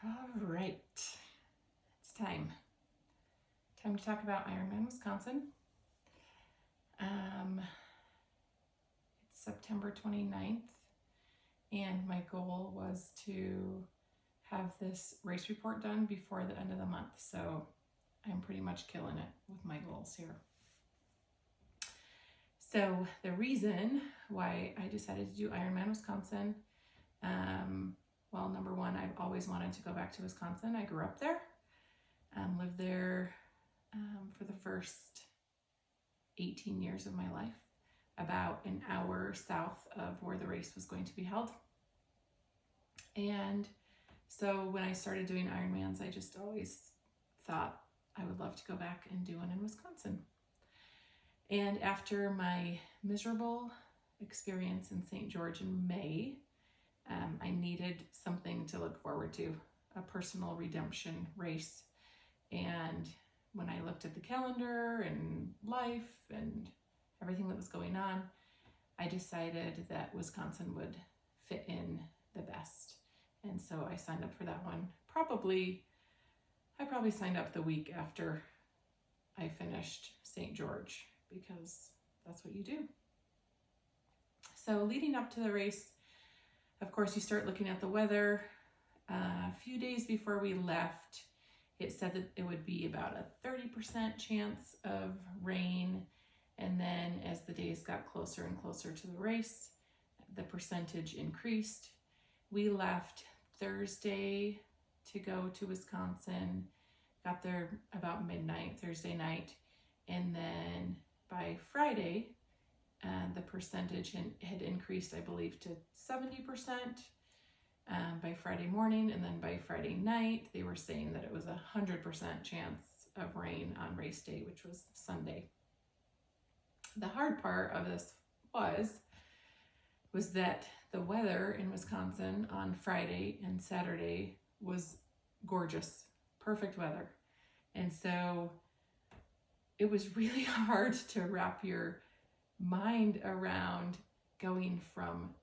All right, it's time. Time to talk about Ironman Wisconsin. It's September 29th, and my goal was to have this race report done before the end of the month. So I'm pretty much killing it with my goals here. So the reason why I decided to do Ironman Wisconsin, well, number one, I've always wanted to go back to Wisconsin. I grew up there, lived there for the first 18 years of my life, about an hour south of where the race was going to be held. And so when I started doing Ironmans, I just always thought I would love to go back and do one in Wisconsin. And after my miserable experience in St. George in May, I needed something to look forward to, a personal redemption race. And when I looked at the calendar and life and everything that was going on, I decided that Wisconsin would fit in the best. And so I signed up for that one. I probably signed up the week after I finished St. George, because that's what you do. So leading up to the race, of course, you start looking at the weather. A few days before we left, it said that it would be about a 30% chance of rain. And then as the days got closer and closer to the race, the percentage increased. We left Thursday to go to Wisconsin, got there about midnight Thursday night. And then by Friday, the percentage had increased, I believe, to 70% by Friday morning. And then by Friday night, they were saying that it was 100% chance of rain on race day, which was Sunday. The hard part of this was that the weather in Wisconsin on Friday and Saturday was gorgeous, perfect weather. And so it was really hard to wrap your mind around going from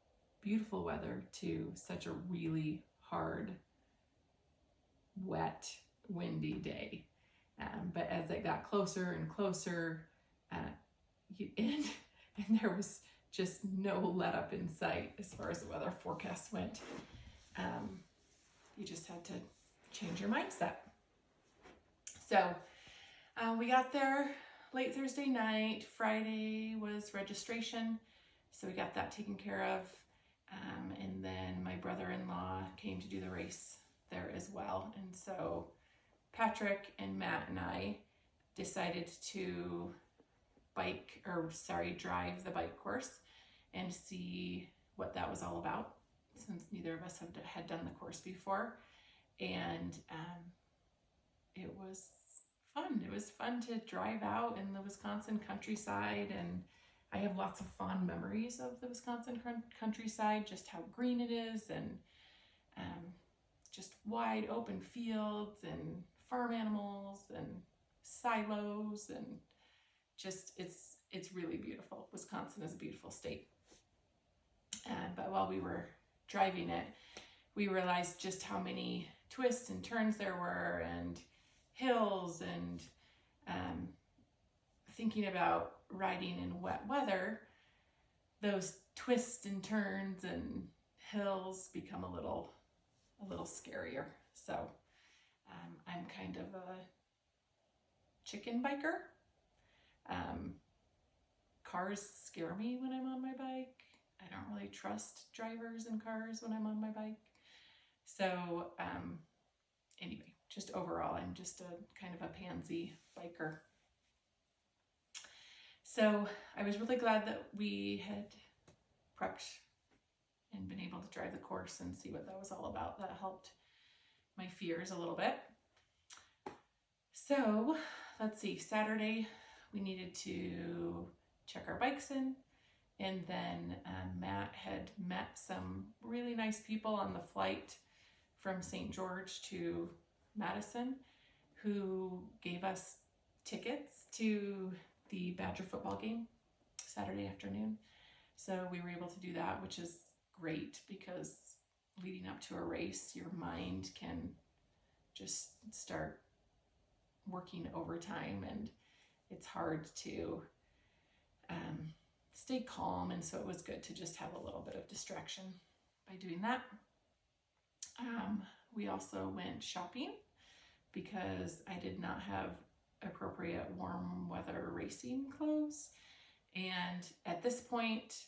beautiful weather to such a really hard, wet, windy day. But as it got closer and closer, and there was just no let up in sight as far as the weather forecast went. You just had to change your mindset. So we got there late Thursday night. Friday was registration, so we got that taken care of. And then my brother-in-law came to do the race there as well. And so Patrick and Matt and I decided to drive the bike course and see what that was all about, since neither of us had done the course before. And it was fun. It was fun to drive out in the Wisconsin countryside, and I have lots of fond memories of the Wisconsin countryside, just how green it is, and just wide open fields and farm animals and silos, and just it's really beautiful. Wisconsin is a beautiful state. But while we were driving it, we realized just how many twists and turns there were, and hills, and thinking about riding in wet weather, those twists and turns and hills become a little scarier. So I'm kind of a chicken biker. Cars scare me when I'm on my bike. I don't really trust drivers in cars when I'm on my bike. So anyway, just overall, I'm just a kind of a pansy biker. So I was really glad that we had prepped and been able to drive the course and see what that was all about. That helped my fears a little bit. So let's see, Saturday we needed to check our bikes in, and then Matt had met some really nice people on the flight from St. George to Madison who gave us tickets to the Badger football game Saturday afternoon. So we were able to do that, which is great, because leading up to a race, your mind can just start working overtime, and it's hard to stay calm. And so it was good to just have a little bit of distraction by doing that. We also went shopping because I did not have appropriate warm weather racing clothes. And at this point,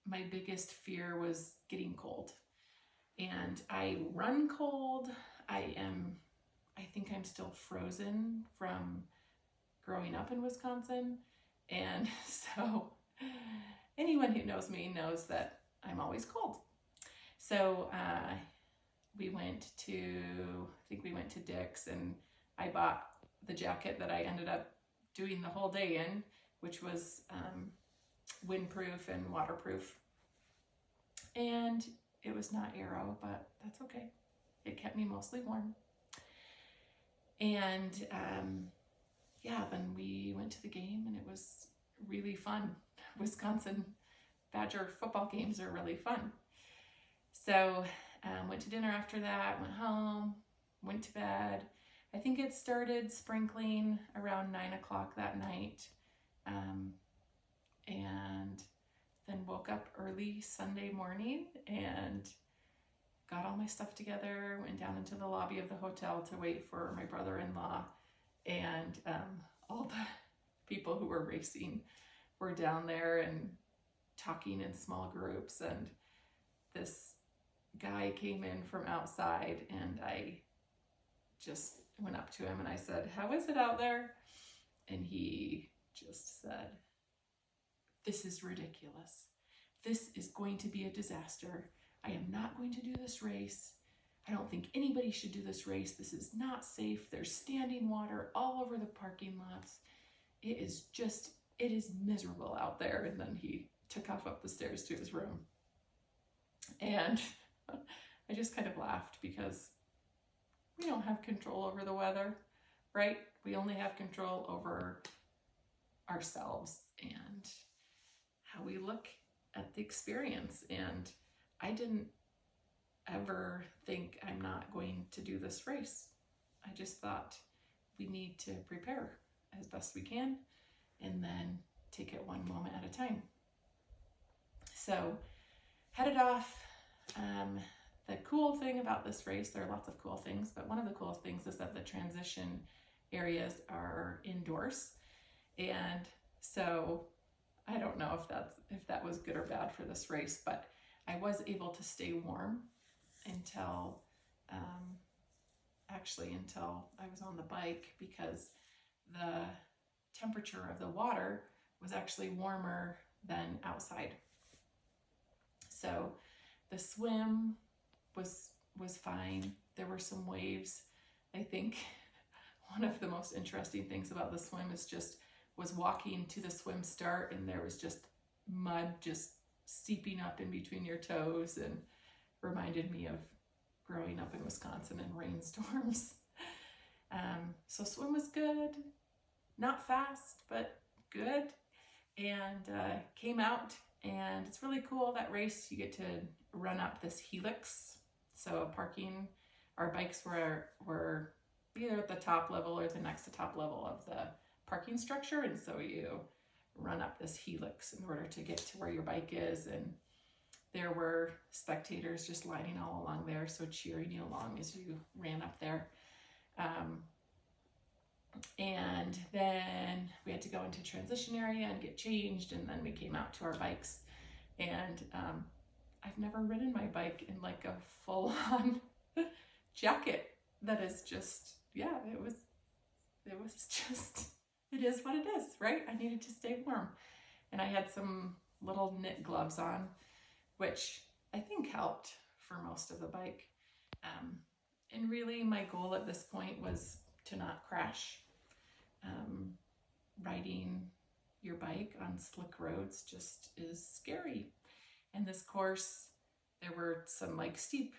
my biggest fear was getting cold. And I run cold. I think I'm still frozen from growing up in Wisconsin. And so anyone who knows me knows that I'm always cold. So we went to Dick's, and I bought the jacket that I ended up doing the whole day in, which was windproof and waterproof. And it was not Aero, but that's okay. It kept me mostly warm. And then we went to the game, and it was really fun. Wisconsin Badger football games are really fun. So went to dinner after that, went home, went to bed. I think it started sprinkling around 9 o'clock that night. And then woke up early Sunday morning and got all my stuff together, went down into the lobby of the hotel to wait for my brother-in-law, and all the people who were racing were down there and talking in small groups. And this guy came in from outside, and I just went up to him and I said, "How is it out there?" And he just said, "This is ridiculous. This is going to be a disaster. I am not going to do this race. I don't think anybody should do this race. This is not safe. There's standing water all over the parking lots. It is miserable out there." And then he took off up the stairs to his room. And I just kind of laughed because we don't have control over the weather, right? We only have control over ourselves and how we look at the experience. And I didn't ever think I'm not going to do this race. I just thought we need to prepare as best we can and then take it one moment at a time. So headed off. The cool thing about this race, there are lots of cool things, but one of the cool things is that the transition areas are indoors. And so I don't know if that was good or bad for this race, but I was able to stay warm until I was on the bike, because the temperature of the water was actually warmer than outside. So the swim was fine. There were some waves. I think one of the most interesting things about the swim was walking to the swim start, and there was just mud just seeping up in between your toes, and reminded me of growing up in Wisconsin and rainstorms. So swim was good, not fast, but good, and came out, and it's really cool. That race, you get to run up this helix. So our bikes were either at the top level or the next to top level of the parking structure, and so you run up this helix in order to get to where your bike is. And there were spectators just lining all along there, so cheering you along as you ran up there. And then we had to go into transition area and get changed, and then we came out to our bikes. And I've never ridden my bike in like a full-on jacket. That is just, it is what it is, right? I needed to stay warm. And I had some little knit gloves on, which I think helped for most of the bike. And really my goal at this point was to not crash. Riding your bike on slick roads just is scary. And this course, there were some like steep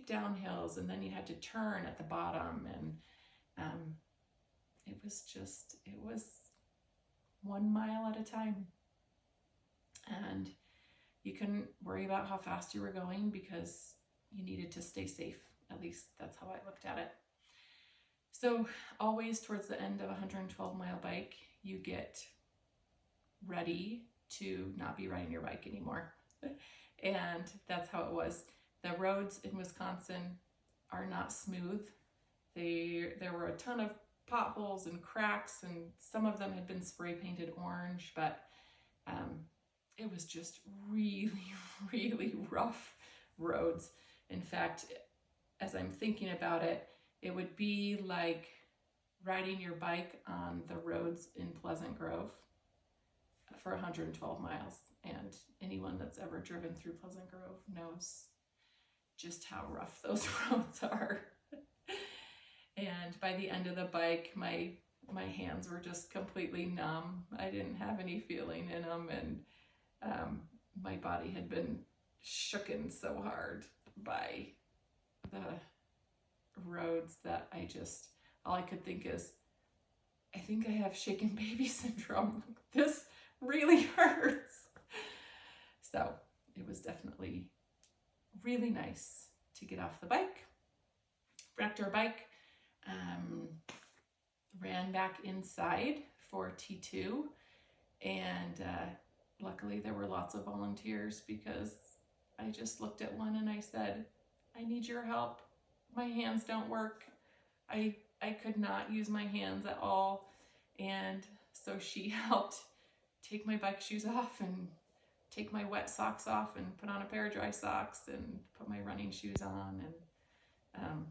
downhills, and then you had to turn at the bottom, and it was 1 mile at a time. And you couldn't worry about how fast you were going because you needed to stay safe. At least that's how I looked at it. So always towards the end of a 112-mile bike, you get ready to not be riding your bike anymore. And that's how it was. The roads in Wisconsin are not smooth. There were a ton of potholes and cracks, and some of them had been spray painted orange, but it was just really, really rough roads. In fact, as I'm thinking about it, it would be like riding your bike on the roads in Pleasant Grove for 112 miles. And anyone that's ever driven through Pleasant Grove knows just how rough those roads are. And by the end of the bike, my hands were just completely numb. I didn't have any feeling in them, and my body had been shooken so hard by the roads that all I could think is, I think I have shaken baby syndrome. This really hurts. So it was definitely really nice to get off the bike, wrapped our bike, ran back inside for T2, and luckily there were lots of volunteers, because I just looked at one and I said, I need your help. My hands don't work. I could not use my hands at all. And so she helped take my bike shoes off and take my wet socks off and put on a pair of dry socks and put my running shoes on and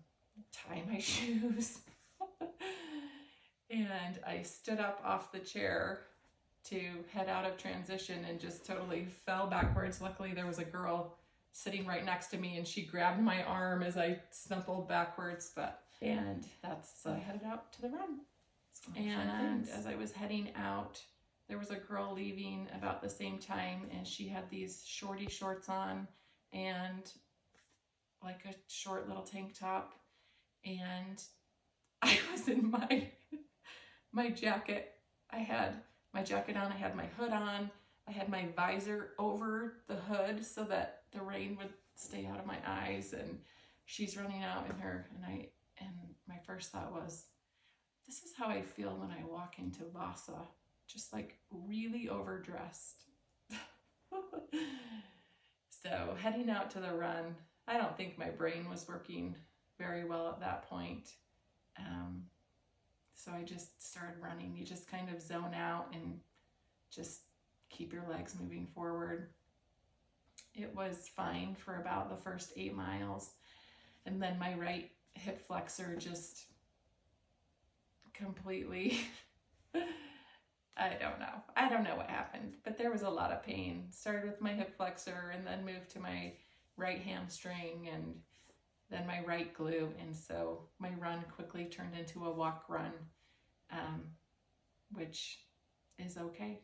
tie my shoes. And I stood up off the chair to head out of transition and just totally fell backwards. Luckily, there was a girl sitting right next to me, and she grabbed my arm as I stumbled backwards. And that's I headed out to the run. And as I was heading out, there was a girl leaving about the same time, and she had these shorty shorts on and like a short little tank top, and I was in my jacket. I had my jacket on, I had my hood on, I had my visor over the hood so that the rain would stay out of my eyes, and she's running out in her, and my first thought was, this is how I feel when I walk into Vasa, just like really overdressed. So heading out to the run, I don't think my brain was working very well at that point. So I just started running. You just kind of zone out and just keep your legs moving forward. It was fine for about the first 8 miles. And then my right hip flexor just completely, I don't know what happened, but there was a lot of pain. Started with my hip flexor and then moved to my right hamstring and then my right glute. And so my run quickly turned into a walk run, which is okay.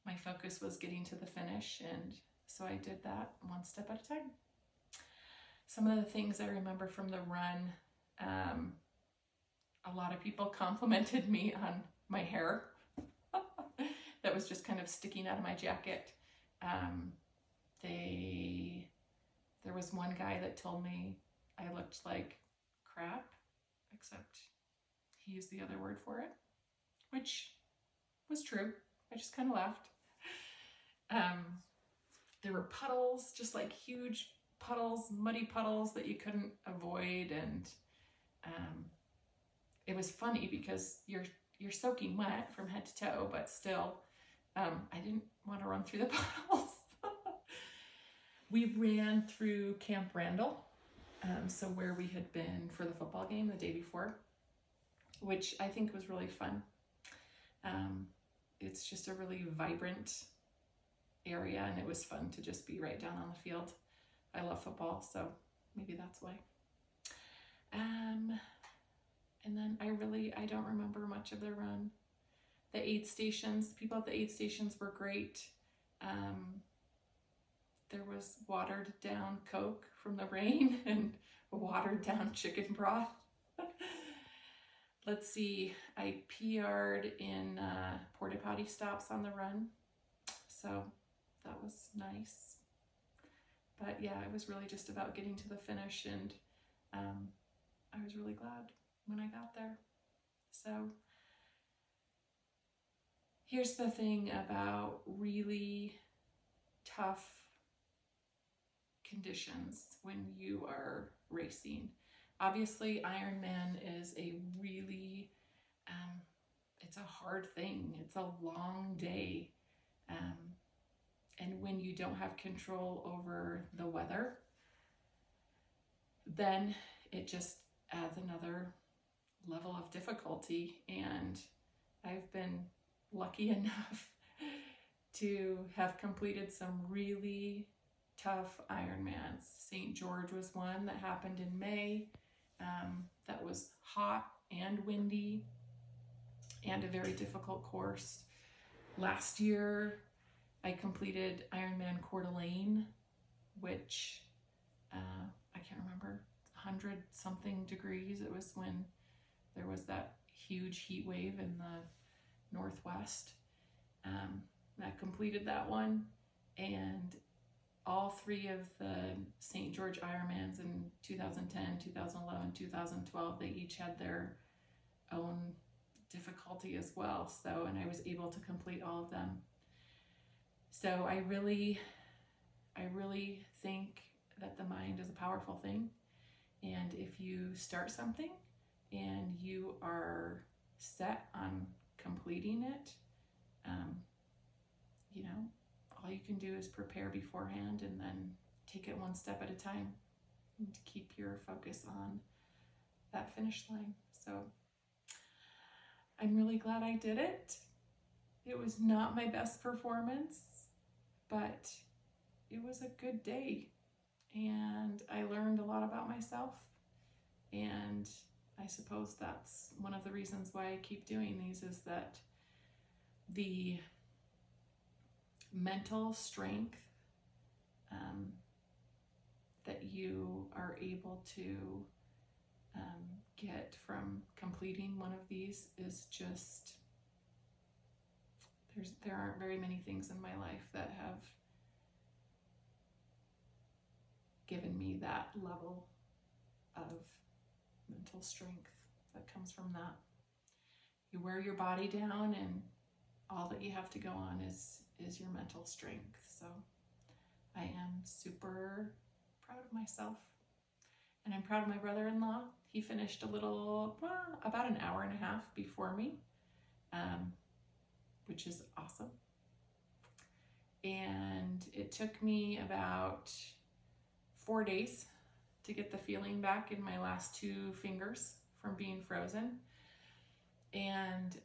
My focus was getting to the finish, and so I did that one step at a time. Some of the things I remember from the run, a lot of people complimented me on my hair that was just kind of sticking out of my jacket. There was one guy that told me I looked like crap, except he used the other word for it, which was true. I just kind of laughed. There were puddles, just like huge puddles, muddy puddles that you couldn't avoid, and it was funny because you're soaking wet from head to toe, but still, I didn't want to run through the puddles. We ran through Camp Randall, so where we had been for the football game the day before, which I think was really fun. It's just a really vibrant area, and it was fun to just be right down on the field. I love football, so maybe that's why. And then I don't remember much of the run. The aid stations, people at the aid stations were great. There was watered down Coke from the rain and watered down chicken broth. Let's see, I PR'd in porta potty stops on the run, so that was nice. But yeah, it was really just about getting to the finish, and I was really glad. when I got there. So here's the thing about really tough conditions when you are racing. Obviously, Ironman is a really, it's a hard thing. It's a long day. And when you don't have control over the weather, then it just adds another level of difficulty. And I've been lucky enough to have completed some really tough Ironmans. St. George was one that happened in May. That was hot and windy and a very difficult course. Last year, I completed Ironman Coeur d'Alene, which I can't remember, 100 something degrees. It was when there was that huge heat wave in the Northwest. I completed that one, and all three of the St. George Ironmans in 2010, 2011, 2012, they each had their own difficulty as well. So, and I was able to complete all of them. So I really think that the mind is a powerful thing. And if you start something and you are set on completing it, all you can do is prepare beforehand and then take it one step at a time and keep your focus on that finish line. So I'm really glad I did it. It was not my best performance, but it was a good day. And I learned a lot about myself. And I suppose that's one of the reasons why I keep doing these, is that the mental strength that you are able to get from completing one of these is just, there aren't very many things in my life that have given me that level of mental strength that comes from that. You wear your body down and all that you have to go on is your mental strength. So I am super proud of myself, and I'm proud of my brother-in-law. He finished about an hour and a half before me, which is awesome. And it took me about 4 days to get the feeling back in my last 2 fingers from being frozen. And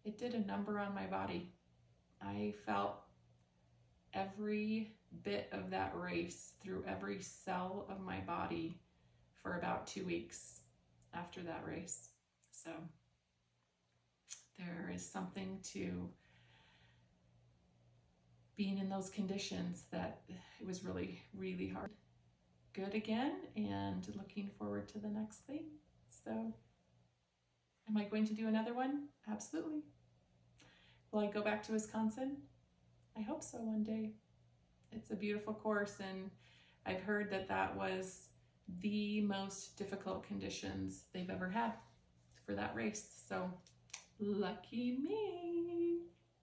it did a number on my body. I felt every bit of that race through every cell of my body for about 2 weeks after that race. So there is something to being in those conditions that it was really, really hard. Good again, and looking forward to the next thing. So am I going to do another one? Absolutely. Will I go back to Wisconsin? I hope so one day. It's a beautiful course, and I've heard that that was the most difficult conditions they've ever had for that race. So lucky me.